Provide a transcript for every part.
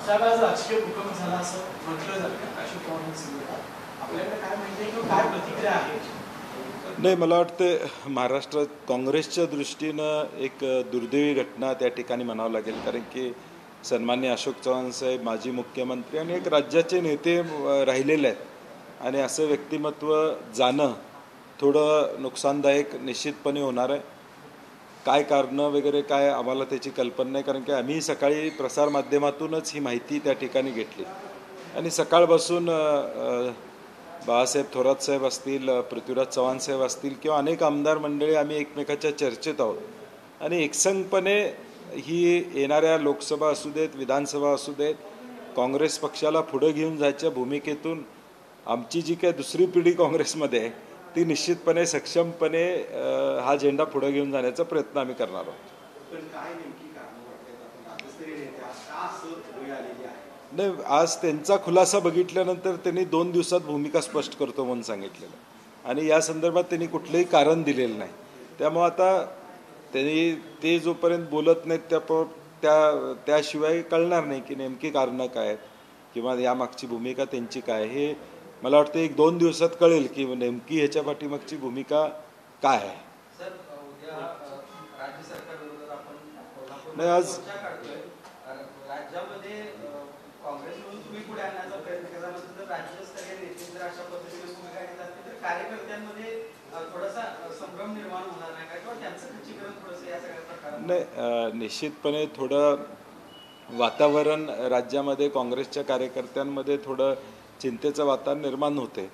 साहेब आज राजकीय भूकंप झाला असं म्हटलं जातं अशोक चव्हाणांसंदर्भात आपल्याकडे काय माहिती किंवा काय प्रतिक्रिया आहे? नाही, मला वाटतं महाराष्ट्रात काँग्रेसच्या दृष्टीनं एक दुर्दैवी घटना त्या ठिकाणी म्हणावं लागेल, कारण की सन्माननीय अशोक चव्हाण साहेब माजी मुख्यमंत्री आणि एक राज्याचे नेते राहिलेले आहेत आणि असं व्यक्तिमत्व जाणं थोडं नुकसानदायक निश्चितपणे होणार आहे. काय कारणं वगैरे काय आम्हाला त्याची कल्पना नाही, कारण की आम्ही सकाळी प्रसारमाध्यमातूनच ही माहिती त्या ठिकाणी घेतली आणि सकाळपासून बाळासाहेब थोरात साहेब असतील, पृथ्वीराज चव्हाण साहेब असतील किंवा अनेक आमदार मंडळी आम्ही एकमेकाच्या चर्चेत आहोत आणि एकसंघपणे ही येणाऱ्या लोकसभा असू देत, विधानसभा असू देत, काँग्रेस पक्षाला पुढं घेऊन जायच्या भूमिकेतून आमची जी काय दुसरी पिढी काँग्रेसमध्ये आहे ती निश्चितपणे सक्षमपणे हा झेंडा पुढे घेऊन जाण्याचा प्रयत्न आम्ही करणार आहोत. नाही, आज त्यांचा खुलासा बघितल्यानंतर त्यांनी 2 दिवसात भूमिका स्पष्ट करतो म्हणून सांगितलेलं आणि या संदर्भात त्यांनी कुठलंही कारण दिलेलं नाही. त्यामुळे आता त्यांनी ते जोपर्यंत बोलत नाहीत त्याशिवाय कळणार नाही की नेमकी कारणं काय आहेत किंवा यामागची भूमिका त्यांची काय. हे मला वाटतं 1-2 दिवसात कळेल की नेमकी ह्याच्या पाठीमागची भूमिका काय आहे. नाही, आज नाही, निश्चितपणे थोडं वातावरण राज्यामध्ये काँग्रेसच्या कार्यकर्त्यांमध्ये थोडं चिंतेचं वातावरण निर्माण होते,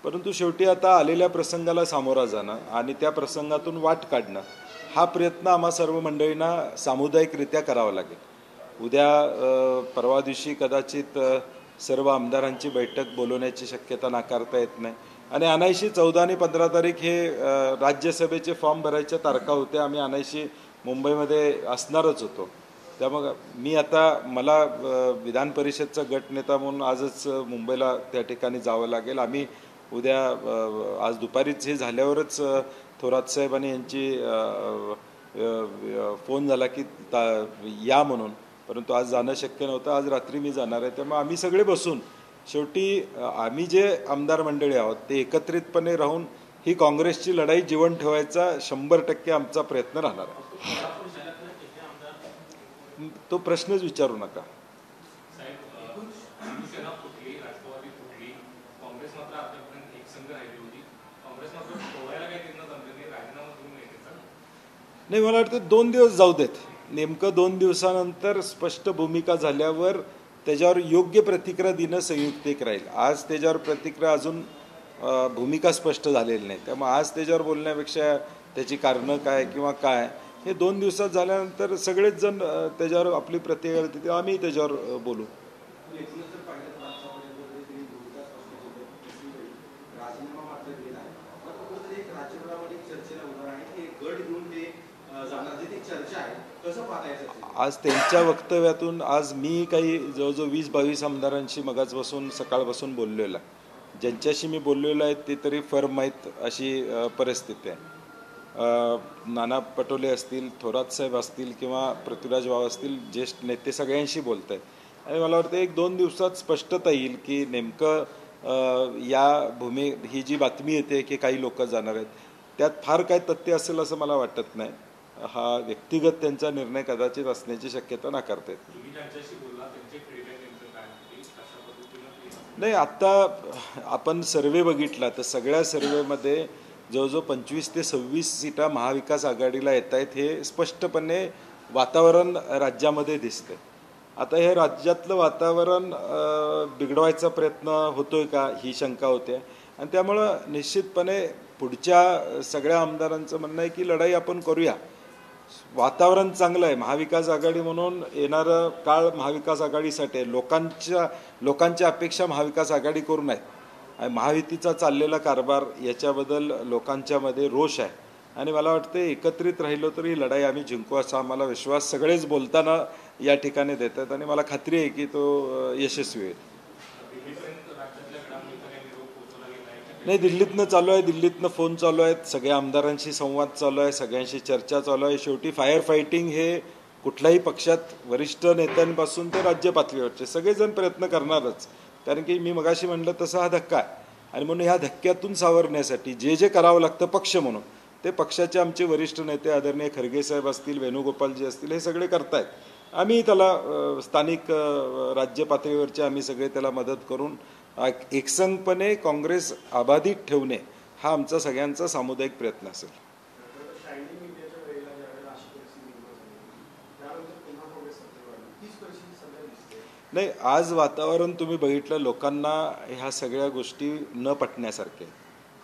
परंतु शेवटी आता आलेल्या प्रसंगाला सामोरा जाणं आणि त्या प्रसंगातून वाट काढणं हा प्रयत्न आम्हा सर्व मंडळींना सामुदायिकरित्या करावा लागेल. उद्या परवा दिवशी कदाचित सर्व आमदारांची बैठक बोलवण्याची शक्यता नाकारता येत नाही आणि अनायशी 14 आणि 15 तारीख हे राज्यसभेचे फॉर्म भरायच्या तारखा होत्या. आम्ही अनायशी मुंबईमध्ये असणारच होतो. त्यामुळे मी आता मला विधान परिषदचा गट नेता म्हणून आजच मुंबईला त्या ठिकाणी जावं लागेल. आम्ही उद्या आज दुपारीच हे झाल्यावरच थोरात साहेबांनी यांची फोन झाला की या म्हणून, परंतु आज जाणं शक्य नव्हतं. आज रात्री मी जाणार आहे. त्यामुळे आम्ही सगळे बसून शेवटी आम्ही जे आमदार मंडळी आहोत ते एकत्रितपणे राहून ही काँग्रेसची लढाई जिवंत ठेवायचा 100% आमचा प्रयत्न राहणार आहे. तो प्रश्नच विचारू नका. नाही, मला वाटतं 2 दिवस जाऊ देत. नेमकं 2 दिवसानंतर स्पष्ट भूमिका झाल्यावर त्याच्यावर योग्य प्रतिक्रिया देणं संयुक्तिक राहील. आज त्याच्यावर प्रतिक्रिया अजून भूमिका स्पष्ट झालेली नाही. त्यामुळे आज त्याच्यावर बोलण्यापेक्षा त्याची कारणं काय किंवा काय हे 2 दिवसात झाल्यानंतर सगळेच जण त्याच्यावर आपली प्रतिक्रिया देतील, आम्ही त्याच्यावर बोलू. आज त्यांच्या वक्तव्यातून आज मी काही जवळजवळ 20-22 आमदारांशी मगाचपासून सकाळपासून बोललेलो आहे. ज्यांच्याशी मी बोललेलो आहे ते तरी फर्म आहेत अशी परिस्थिती आहे. नाना पटोले असतील, थोरात साहेब असतील किंवा पृथ्वीराज भाऊ असतील, ज्येष्ठ नेते सगळ्यांशी बोलत आहेत आणि मला वाटतं 1-2 दिवसात स्पष्टता येईल की नेमकं ही जी बातमी येते की काही लोक जाणार आहेत त्यात फार काय तथ्य असेल असं मला वाटत नाही. हा व्यक्तिगत त्यांचा निर्णय कदाचित असण्याची शक्यता नाकारता येत नाही. आत्ता आपण सर्वे बघितला तर सगळ्या सर्वेमध्ये जवळजवळ 25 ते 26 सीटा महाविकास आघाडीला येत आहेत हे स्पष्टपणे वातावरण राज्यामध्ये दिसतंय. आता हे राज्यातलं वातावरण बिघडवायचा प्रयत्न होतोय का ही शंका होते आणि त्यामुळं निश्चितपणे पुढच्या सगळ्या आमदारांचं म्हणणं आहे की लढाई आपण करूया. वातावरण चांगलं आहे. महाविकास आघाडी म्हणून येणारं काळ महाविकास आघाडीसाठी आहे. लोकांच्या अपेक्षा महाविकास आघाडी करून आहेत. महायुतीचा चाललेला कारभार याच्याबद्दल लोकांच्यामध्ये रोष आहे आणि मला वाटतं एकत्रित राहिलो तर ही लढाई आम्ही जिंकू असा आम्हाला विश्वास सगळेच बोलताना या ठिकाणी देतात आणि मला खात्री आहे की तो यशस्वी होईल. नाही, दिल्लीतनं चालू आहे. दिल्लीतनं फोन चालू आहेत. सगळ्या आमदारांशी संवाद चालू आहे. सगळ्यांशी चर्चा चालू आहे. शेवटी फायर फायटिंग हे कुठल्याही पक्षात वरिष्ठ नेत्यांपासून ते राज्य पातळीवरचे सगळेजण प्रयत्न करणारच, कारण की मी मगाशी म्हणलं तसा हा धक्का आहे. आणि म्हणून ह्या धक्क्यातून सावरण्यासाठी जे जे करावं लागतं पक्ष म्हणून ते पक्षाचे आमचे वरिष्ठ नेते आदरणीय खरगे साहेब असतील, वेणुगोपालजी असतील, हे सगळे करतायत. आम्ही त्याला स्थानिक राज्य पातळीवरचे आम्ही सगळे त्याला मदत करून एकसंघपणे काँग्रेस अबाधित ठेवणे हा आमचा सगळ्यांचा सामुदायिक प्रयत्न असेल. नाही, आज वातावरण तुम्ही बघितलं, लोकांना ह्या सगळ्या गोष्टी न पटण्यासारखे,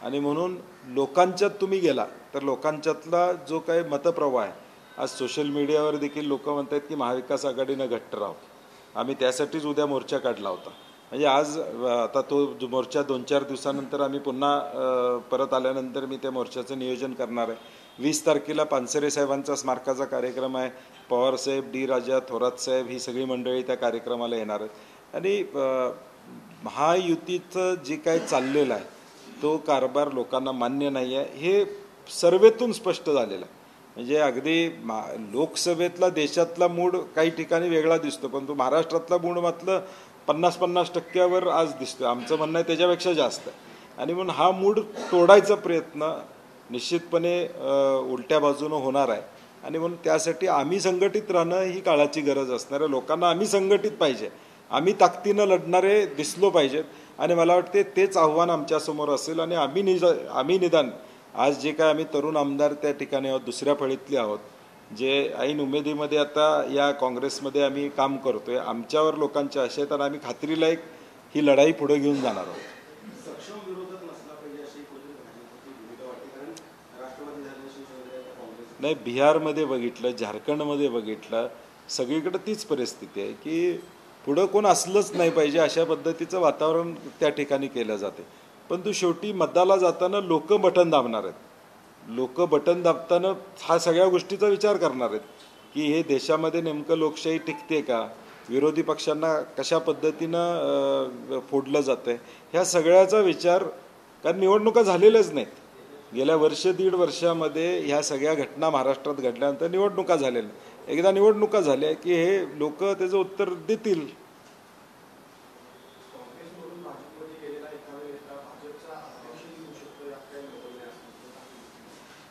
आणि म्हणून लोकांच्यात तुम्ही गेला तर लोकांच्यातला जो काही मतप्रवाह आहे, आज सोशल मीडियावर देखील लोक म्हणतात की महाविकास आघाडीनं घट्ट राहावं. आम्ही त्यासाठीच उद्या मोर्चा काढला होता. म्हणजे आज आता तो मोर्चा 2-4 दिवसानंतर आम्ही पुन्हा परत आल्यानंतर मी त्या मोर्चाचं नियोजन करणार आहे. 20 तारखेला पानसरे साहेबांचा स्मारकाचा कार्यक्रम आहे. पवारसाहेब, डी राजा, थोरात साहेब ही सगळी मंडळी त्या कार्यक्रमाला येणार आहेत. आणि महायुतीचं जे काही चाललेलं आहे तो कारभार लोकांना मान्य नाही आहे, हे सर्वेतून स्पष्ट झालेलं आहे. म्हणजे अगदी लोकसभेतला देशातला मूड काही ठिकाणी वेगळा दिसतो, परंतु महाराष्ट्रातला मूड मात्र 50-50% आज दिसतो. आमचं म्हणणं आहे त्याच्यापेक्षा जास्त आहे. आणि म्हणून हा मूड तोडायचा प्रयत्न निश्चितपणे उलट्या बाजूनं होणार आहे. आणि म्हणून त्यासाठी आम्ही संघटित राहणं ही काळाची गरज असणार आहे. लोकांना आम्ही संघटित पाहिजे, आम्ही ताकदीनं लढणारे दिसलो पाहिजेत. आणि मला वाटते तेच आव्हान आमच्यासमोर असेल. आणि आम्ही निदान आज जे काय आम्ही तरुण आमदार त्या ठिकाणी आहोत, दुसऱ्या फळीतले आहोत, जे ऐन उमेदीमध्ये आता या काँग्रेसमध्ये आम्ही काम करतोय, आमच्यावर लोकांच्या आशा आहेत आणि आम्ही खात्रीला ही लढाई पुढे घेऊन जाणार आहोत. नाही, बिहारमध्ये बघितलं, झारखंडमध्ये बघितलं, सगळीकडे तीच परिस्थिती आहे की पुढं कोण असलंच नाही पाहिजे अशा पद्धतीचं वातावरण त्या ठिकाणी केलं जाते. परंतु शेवटी मतदाला जाताना लोक बटन दाबणार आहेत. लोक बटन दाबताना हा सगळ्या गोष्टीचा विचार करणार आहेत की हे देशामध्ये नेमकं लोकशाही टिकते का, विरोधी पक्षांना कशा पद्धतीनं फोडलं जातं आहे, ह्या सगळ्याचा विचार, कारण निवडणुका झालेल्याच नाहीत. गेल्या 1-1.5 वर्षामध्ये ह्या सगळ्या घटना महाराष्ट्रात घडल्यानंतर निवडणुका झालेल्या. एकदा निवडणुका झाल्या की हे लोक त्याचं उत्तर देतील.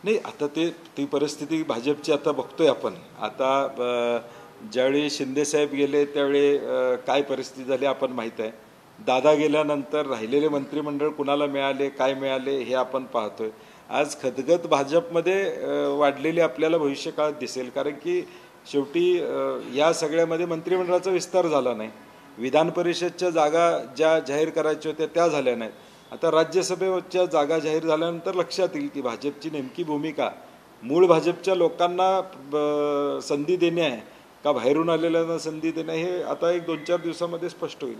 नाही, आता ती परिस्थिती भाजपची आता बघतोय आपण. आता ज्यावेळी शिंदेसाहेब गेले त्यावेळी काय परिस्थिती झाली आपण माहीत आहे. दादा गेल्यानंतर राहिलेले मंत्रिमंडळ कुणाला मिळाले, काय मिळाले हे आपण पाहतोय. आज खदगत भाजपमध्ये वाढलेली आपल्याला भविष्यकाळात दिसेल, कारण की शेवटी या सगळ्यामध्ये मंत्रिमंडळाचा विस्तार झाला नाही. विधान परिषदच्या जागा ज्या जाहीर करायच्या होत्या त्या झाल्या नाहीत. आता राज्यसभेच्या जागा जाहीर झाल्यानंतर लक्षात येईल की भाजपची नेमकी भूमिका मूळ भाजपच्या लोकांना संधी देणे आहे का बाहेरून आलेल्यांना संधी देणे, हे आता 1-2-4 दिवसामध्ये स्पष्ट होईल.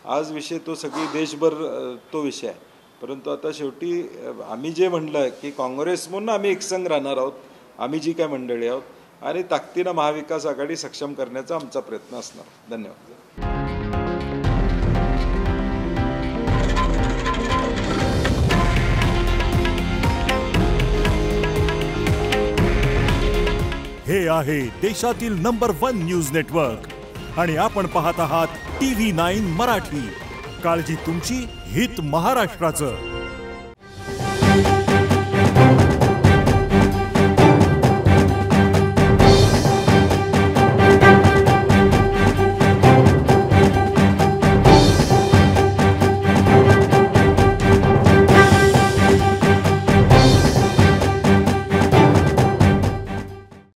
आज विषय तो सगळी देशभर तो विषय आहे. परंतु आता शेवटी आम्ही जे म्हणलं की काँग्रेस म्हणून आम्ही एकसंघ राहणार आहोत, आम्ही जी काय मंडळी आहोत, आणि ताकदीनं महाविकास आघाडी सक्षम करण्याचा आमचा प्रयत्न असणार. धन्यवाद. हे आहे देशातील नंबर 1 न्यूज नेटवर्क आणि आपण पाहत आहात TV9 मराठी. काळजी तुमची, हित महाराष्ट्राचं.